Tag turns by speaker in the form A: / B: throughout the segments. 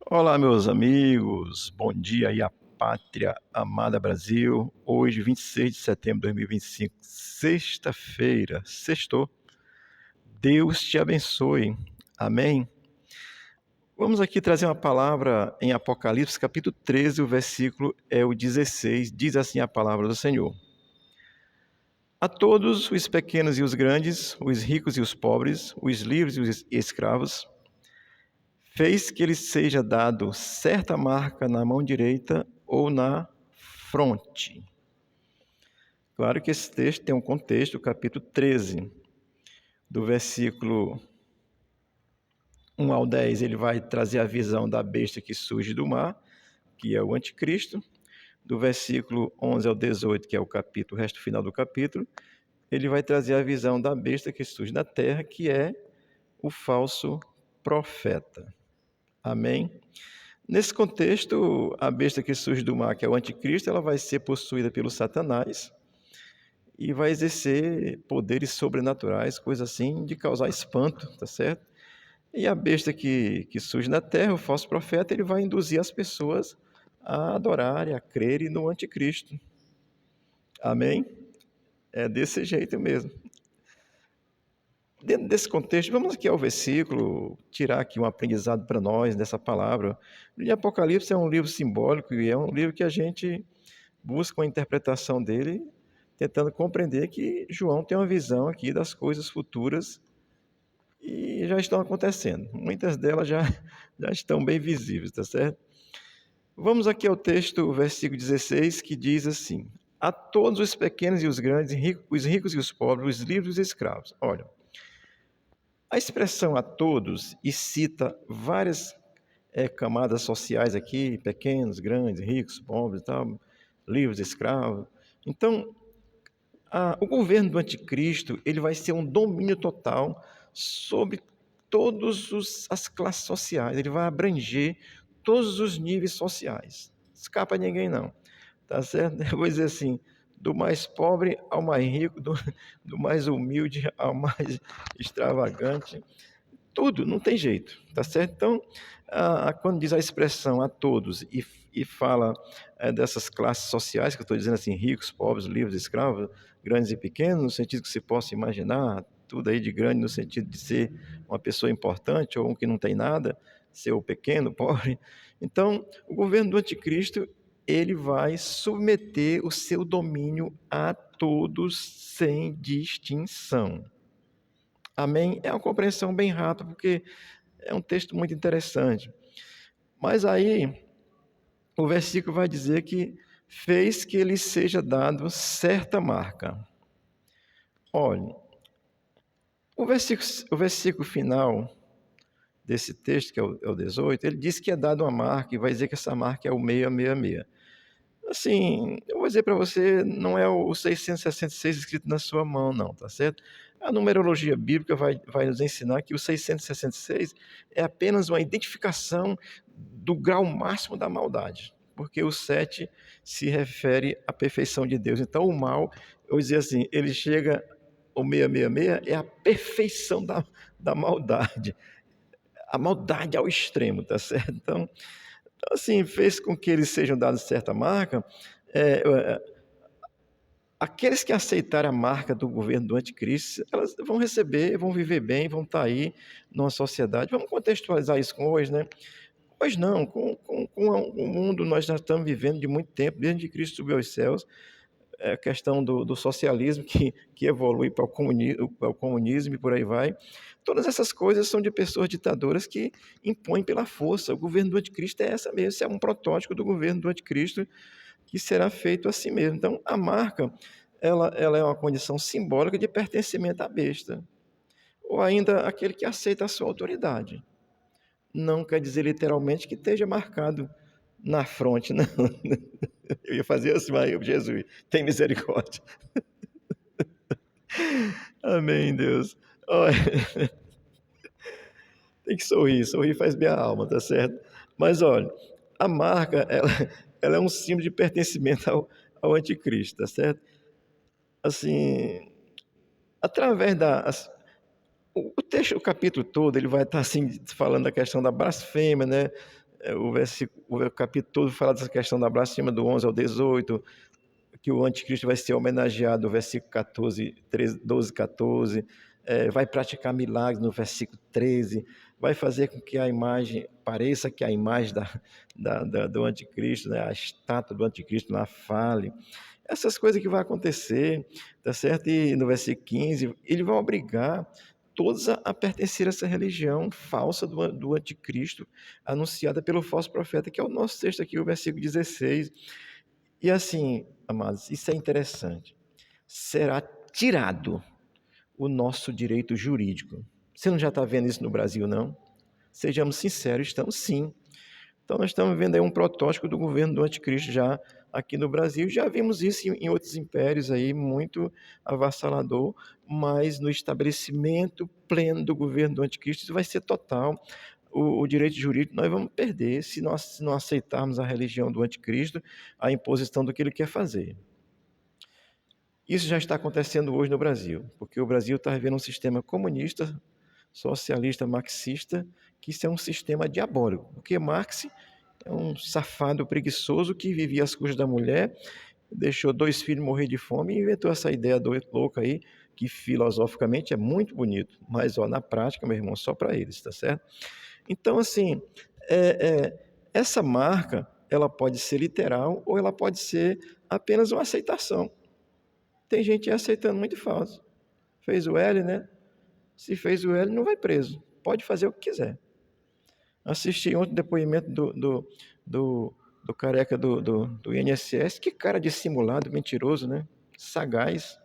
A: Olá, meus amigos, bom dia aí à pátria amada Brasil. Hoje, 26 de setembro de 2025, sexta-feira, sextou. Deus te abençoe. Amém. Vamos aqui trazer uma palavra em Apocalipse, capítulo 13, o versículo é o 16. Diz assim a palavra do Senhor: A todos, os pequenos e os grandes, os ricos e os pobres, os livres e os escravos, fez que lhe seja dado certa marca na mão direita ou na fronte. Claro que esse texto tem um contexto, o capítulo 13, do versículo 1 ao 10, ele vai trazer a visão da besta que surge do mar, que é o anticristo. Do versículo 11 ao 18, que é o resto final do capítulo, ele vai trazer a visão da besta que surge da terra, que é o falso profeta. Amém? Nesse contexto, a besta que surge do mar, que é o anticristo, ela vai ser possuída pelo Satanás e vai exercer poderes sobrenaturais, coisa assim, de causar espanto, tá certo? E a besta que surge na terra, o falso profeta, ele vai induzir as pessoas a adorarem, a crerem no anticristo. Amém? É desse jeito mesmo. Dentro desse contexto, vamos aqui ao versículo, tirar aqui um aprendizado para nós dessa palavra. O Apocalipse é um livro simbólico e é um livro que a gente busca uma interpretação dele, tentando compreender que João tem uma visão aqui das coisas futuras e já estão acontecendo. Muitas delas já estão bem visíveis, tá certo? Vamos aqui ao texto, o versículo 16, que diz assim: A todos os pequenos e os grandes, os ricos e os pobres, os livres e os escravos. Olha, a expressão a todos e cita várias camadas sociais aqui, pequenos, grandes, ricos, pobres, tal, livres, escravos. Então, o governo do anticristo ele vai ser um domínio total sobre todas as classes sociais. Ele vai abranger todos os níveis sociais. Escapa ninguém, não. Tá certo? Eu vou dizer assim, do mais pobre ao mais rico, do mais humilde ao mais extravagante. Tudo, não tem jeito, tá certo? Então, quando diz a expressão a todos e fala dessas classes sociais, que eu estou dizendo assim, ricos, pobres, livres, escravos, grandes e pequenos, no sentido que se possa imaginar, tudo aí de grande no sentido de ser uma pessoa importante ou um que não tem nada, ser o pequeno, pobre. Então, o governo do anticristo, ele vai submeter o seu domínio a todos sem distinção. Amém? É uma compreensão bem rápida, porque é um texto muito interessante. Mas aí, o versículo vai dizer que fez que lhe seja dado certa marca. Olha, o versículo final desse texto, que é o 18, ele diz que é dado uma marca e vai dizer que essa marca é o 666. Assim, eu vou dizer para você, não é o 666 escrito na sua mão, não, tá certo? A numerologia bíblica vai nos ensinar que o 666 é apenas uma identificação do grau máximo da maldade, porque o 7 se refere à perfeição de Deus. Então, o mal, eu vou dizer assim, ele chega, o 666 é a perfeição da maldade, a maldade ao extremo, tá certo? Então, assim, fez com que eles sejam dados certa marca. É, aqueles que aceitarem a marca do governo do anticristo, elas vão receber, vão viver bem, vão estar aí numa sociedade. Vamos contextualizar isso com hoje, né? Hoje não, com o mundo nós já estamos vivendo de muito tempo, desde que Cristo subiu aos céus, a questão do socialismo que evolui para o comunismo e por aí vai. Todas essas coisas são de pessoas ditadoras que impõem pela força. O governo do anticristo é essa mesmo, esse é um protótipo do governo do anticristo que será feito assim mesmo. Então, a marca, ela é uma condição simbólica de pertencimento à besta, ou ainda aquele que aceita a sua autoridade. Não quer dizer literalmente que esteja marcado na fronte, não. Eu ia fazer assim, mas Jesus, tem misericórdia. Amém, Deus. Olha, tem que sorrir faz bem a alma, tá certo? Mas olha, a marca, ela é um símbolo de pertencimento ao anticristo, tá certo? Assim, através o texto, o capítulo todo, ele vai estar assim falando da questão da blasfêmia, né? o capítulo todo fala dessa questão da blasfêmia do 11 ao 18, que o anticristo vai ser homenageado no versículo 14, 13, 12, 14, vai praticar milagres no versículo 13, vai fazer com que a imagem, pareça que a imagem do anticristo, né, a estátua do anticristo lá fale. Essas coisas que vão acontecer, tá certo? E no versículo 15, ele vai obrigar todos a pertencer a essa religião falsa do anticristo, anunciada pelo falso profeta, que é o nosso texto aqui, o versículo 16. E assim, amados, isso é interessante. Será tirado o nosso direito jurídico. Você não já está vendo isso no Brasil, não? Sejamos sinceros, estamos sim. Então, nós estamos vendo aí um protótipo do governo do anticristo já aqui no Brasil. Já vimos isso em outros impérios aí, muito avassalador, mas no estabelecimento pleno do governo do anticristo, isso vai ser total. O direito jurídico nós vamos perder se nós não aceitarmos a religião do anticristo, a imposição do que ele quer fazer. Isso já está acontecendo hoje no Brasil, porque o Brasil está vivendo um sistema comunista, socialista, marxista, que isso é um sistema diabólico, porque Marx é um safado preguiçoso que vivia às custas da mulher, deixou 2 filhos morrer de fome e inventou essa ideia louca aí, que filosoficamente é muito bonito, mas na prática, meu irmão, só para eles, tá certo? Então, assim, essa marca, ela pode ser literal ou ela pode ser apenas uma aceitação. Tem gente aceitando muito fácil. Fez o L, né? Se fez o L, não vai preso. Pode fazer o que quiser. Assisti ontem o depoimento do, do careca do INSS. Que cara dissimulado, mentiroso, né? Sagaz.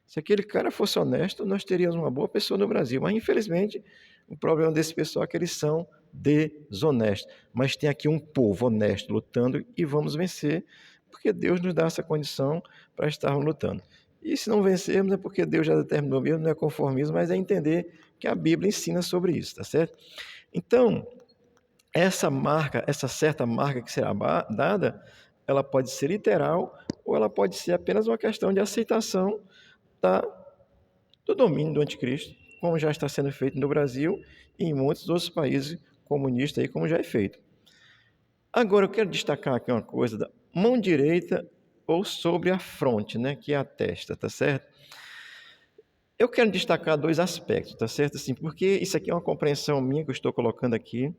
A: Se aquele cara fosse honesto, nós teríamos uma boa pessoa no Brasil. Mas, infelizmente, o problema desse pessoal é que eles são desonestos. Mas tem aqui um povo honesto lutando e vamos vencer, porque Deus nos dá essa condição para estarmos lutando. E se não vencermos é porque Deus já determinou mesmo, não é conformismo, mas é entender que a Bíblia ensina sobre isso, tá certo? Então, essa marca, essa certa marca que será dada, ela pode ser literal ou ela pode ser apenas uma questão de aceitação da, do domínio do anticristo, como já está sendo feito no Brasil e em muitos outros países comunistas, aí, como já é feito. Agora, eu quero destacar aqui uma coisa da mão direita ou sobre a fronte, né, que é a testa, tá certo? Eu quero destacar 2 aspectos, tá certo? Assim, porque isso aqui é uma compreensão minha que eu estou colocando aqui.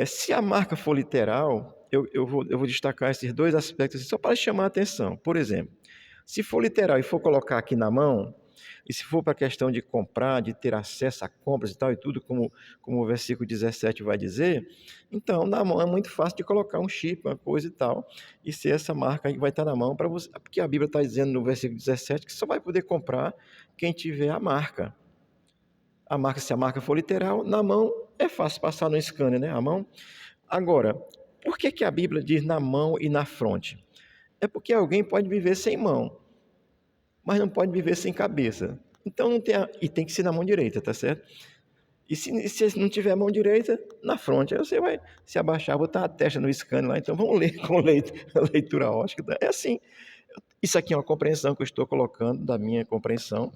A: Se a marca for literal, eu vou destacar esses 2 aspectos só para chamar a atenção. Por exemplo, se for literal e for colocar aqui na mão, e se for para a questão de comprar, de ter acesso a compras e tal e tudo, como o versículo 17 vai dizer, então na mão é muito fácil de colocar um chip, uma coisa e tal, e ser essa marca aí que vai estar na mão para você, porque a Bíblia está dizendo no versículo 17 que só vai poder comprar quem tiver a marca. A marca, se a marca for literal, na mão é fácil passar no scanner, né? A mão. Agora, por que que a Bíblia diz na mão e na fronte? É porque alguém pode viver sem mão, mas não pode viver sem cabeça. Então não tem e tem que ser na mão direita, tá certo? E se não tiver a mão direita, na fronte, aí você vai se abaixar, botar a testa no scanner lá. Então vamos ler com leitura ótica. Tá? É assim. Isso aqui é uma compreensão que eu estou colocando, da minha compreensão,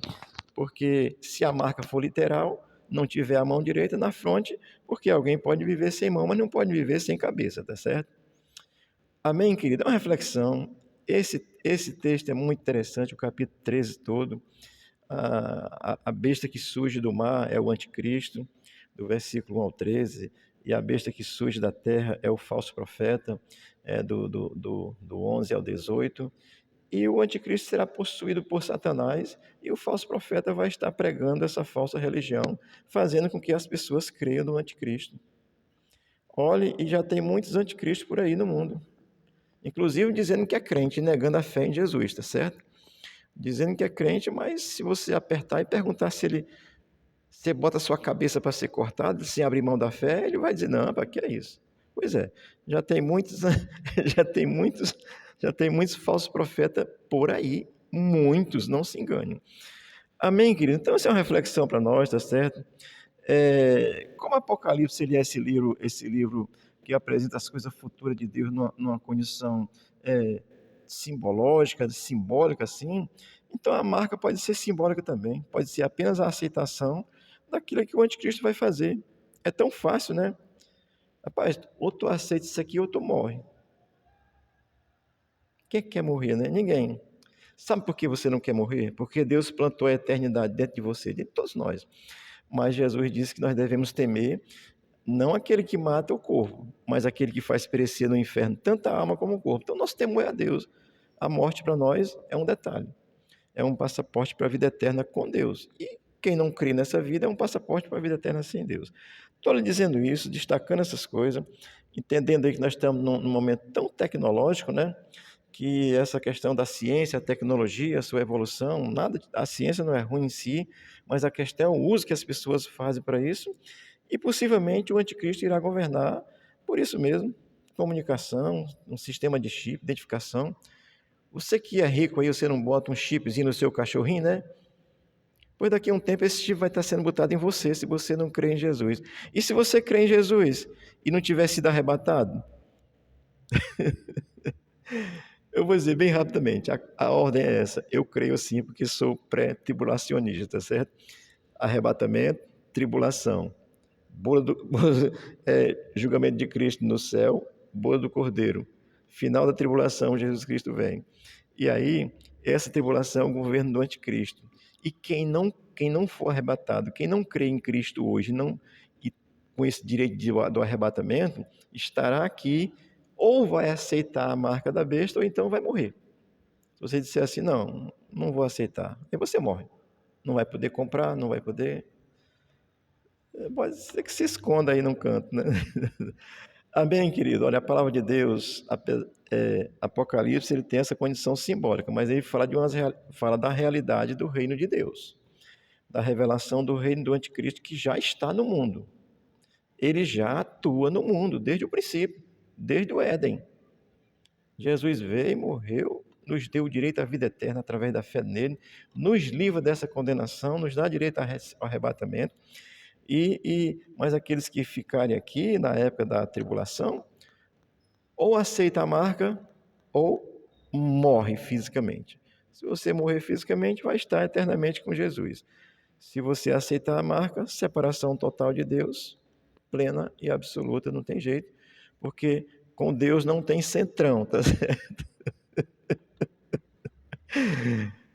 A: porque se a marca for literal, não tiver a mão direita na fronte, porque alguém pode viver sem mão, mas não pode viver sem cabeça, tá certo? Amém, querido? É uma reflexão. Esse texto é muito interessante, o capítulo 13 todo. A besta que surge do mar é o anticristo, do versículo 1 ao 13, e a besta que surge da terra é o falso profeta, do 11 ao 18. E o anticristo será possuído por Satanás, e o falso profeta vai estar pregando essa falsa religião, fazendo com que as pessoas creiam no anticristo. Olhe, e já tem muitos anticristos por aí no mundo, inclusive dizendo que é crente, negando a fé em Jesus, tá certo? Dizendo que é crente, mas se você apertar e perguntar se ele você bota a sua cabeça para ser cortada, sem abrir mão da fé, ele vai dizer, não, para que é isso? Pois é, já tem muitos, já tem muitos, já tem muitos falsos profetas por aí, muitos, não se enganem. Amém, querido? Então, essa é uma reflexão para nós, tá certo? Como Apocalipse ele é esse livro que apresenta as coisas futuras de Deus numa condição simbólica, assim, então a marca pode ser simbólica também, pode ser apenas a aceitação daquilo que o anticristo vai fazer. É tão fácil, né? Rapaz, ou tu aceita isso aqui ou tu morre. Quem é que quer morrer, né? Ninguém. Sabe por que você não quer morrer? Porque Deus plantou a eternidade dentro de você, dentro de todos nós. Mas Jesus disse que nós devemos temer não aquele que mata o corpo, mas aquele que faz perecer no inferno tanto a alma como o corpo. Então, nosso temor é a Deus. A morte para nós é um detalhe, é um passaporte para a vida eterna com Deus. E quem não crê nessa vida é um passaporte para a vida eterna sem Deus. Estou lhe dizendo isso, destacando essas coisas, entendendo aí que nós estamos num momento tão tecnológico, né? Que essa questão da ciência, a tecnologia, a sua evolução, nada, a ciência não é ruim em si, mas a questão é o uso que as pessoas fazem para isso, e possivelmente o anticristo irá governar por isso mesmo, comunicação, um sistema de chip, identificação. Você que é rico aí, você não bota um chipzinho no seu cachorrinho, né? Pois daqui a um tempo esse chip vai estar sendo botado em você, se você não crê em Jesus. E se você crê em Jesus e não tiver sido arrebatado? Eu vou dizer bem rapidamente, a ordem é essa. Eu creio sim, porque sou pré-tribulacionista, tá certo? Arrebatamento, tribulação. Julgamento de Cristo no céu, boa do Cordeiro. Final da tribulação, Jesus Cristo vem. E aí, essa tribulação é o governo do anticristo. E quem não for arrebatado, quem não crê em Cristo hoje, não, e com esse direito do arrebatamento, estará aqui, ou vai aceitar a marca da besta, ou então vai morrer. Se você disser assim, não, não vou aceitar, aí você morre. Não vai poder comprar, não vai poder. Pode ser que se esconda aí num canto, né? Amém, querido. Olha, a palavra de Deus, Apocalipse, ele tem essa condição simbólica, mas ele fala da realidade do reino de Deus, da revelação do reino do anticristo que já está no mundo. Ele já atua no mundo desde o princípio, desde o Éden. Jesus veio, morreu, nos deu o direito à vida eterna através da fé nele, nos livra dessa condenação, nos dá direito ao arrebatamento. Mas aqueles que ficarem aqui na época da tribulação, ou aceita a marca, ou morre fisicamente. Se você morrer fisicamente, vai estar eternamente com Jesus. Se você aceitar a marca, separação total de Deus, plena e absoluta, não tem jeito, porque com Deus não tem centrão, tá certo?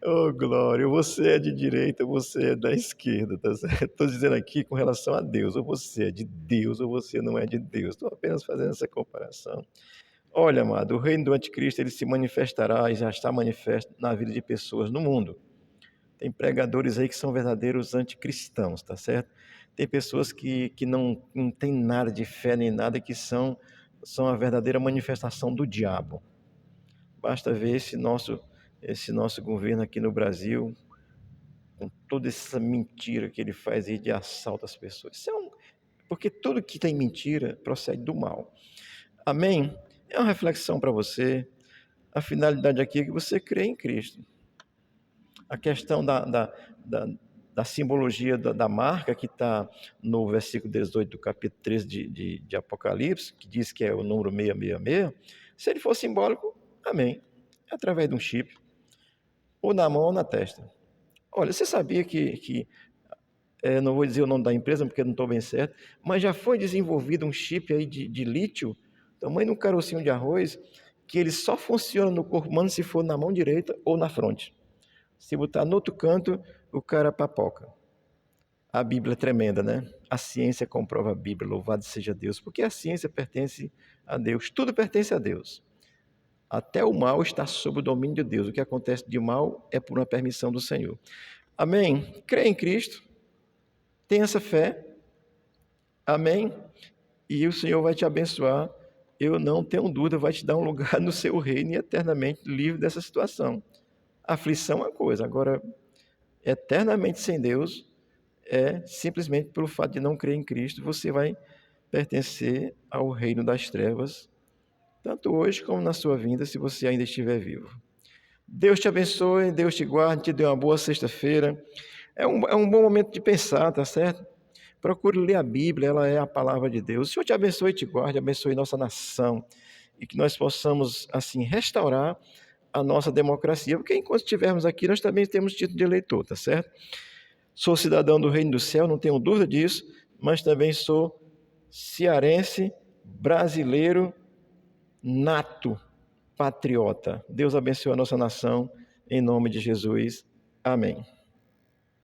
A: Oh, glória, você é de direita, você é da esquerda, tá certo? Estou dizendo aqui com relação a Deus, ou você é de Deus, ou você não é de Deus. Estou apenas fazendo essa comparação. Olha, amado, o reino do anticristo ele se manifestará e já está manifesto na vida de pessoas no mundo. Tem pregadores aí que são verdadeiros anticristãos, tá certo? Tem pessoas que não têm nada de fé nem nada, que são a verdadeira manifestação do diabo. Basta ver esse nosso governo aqui no Brasil, com toda essa mentira que ele faz aí de assalto às pessoas. Porque tudo que tem mentira procede do mal. Amém? É uma reflexão para você. A finalidade aqui é que você crê em Cristo. A questão da simbologia da marca que está no versículo 18 do capítulo 13 de Apocalipse, que diz que é o número 666, se ele for simbólico, amém. É através de um chip, ou na mão ou na testa. Olha, você sabia que não vou dizer o nome da empresa porque não estou bem certo, mas já foi desenvolvido um chip aí de lítio, tamanho de um carocinho de arroz, que ele só funciona no corpo humano se for na mão direita ou na fronte. Se botar no outro canto, o cara papoca. A Bíblia é tremenda, né? A ciência comprova a Bíblia, louvado seja Deus, porque a ciência pertence a Deus, tudo pertence a Deus. Até o mal está sob o domínio de Deus. O que acontece de mal é por uma permissão do Senhor. Amém? Crê em Cristo, tenha essa fé, amém? E o Senhor vai te abençoar. Eu não tenho dúvida, vai te dar um lugar no seu reino e eternamente livre dessa situação. Aflição é uma coisa, agora, eternamente sem Deus, é simplesmente pelo fato de não crer em Cristo, você vai pertencer ao reino das trevas, tanto hoje como na sua vinda, se você ainda estiver vivo. Deus te abençoe, Deus te guarde, te dê uma boa sexta-feira. É um bom momento de pensar, tá certo? Procure ler a Bíblia, ela é a palavra de Deus. O Senhor te abençoe e te guarde, abençoe nossa nação, e que nós possamos, assim, restaurar a nossa democracia, porque enquanto estivermos aqui, nós também temos título de eleitor, tá certo? Sou cidadão do Reino do Céu, não tenho dúvida disso, mas também sou cearense brasileiro nato, patriota. Deus abençoe a nossa nação, em nome de Jesus. Amém.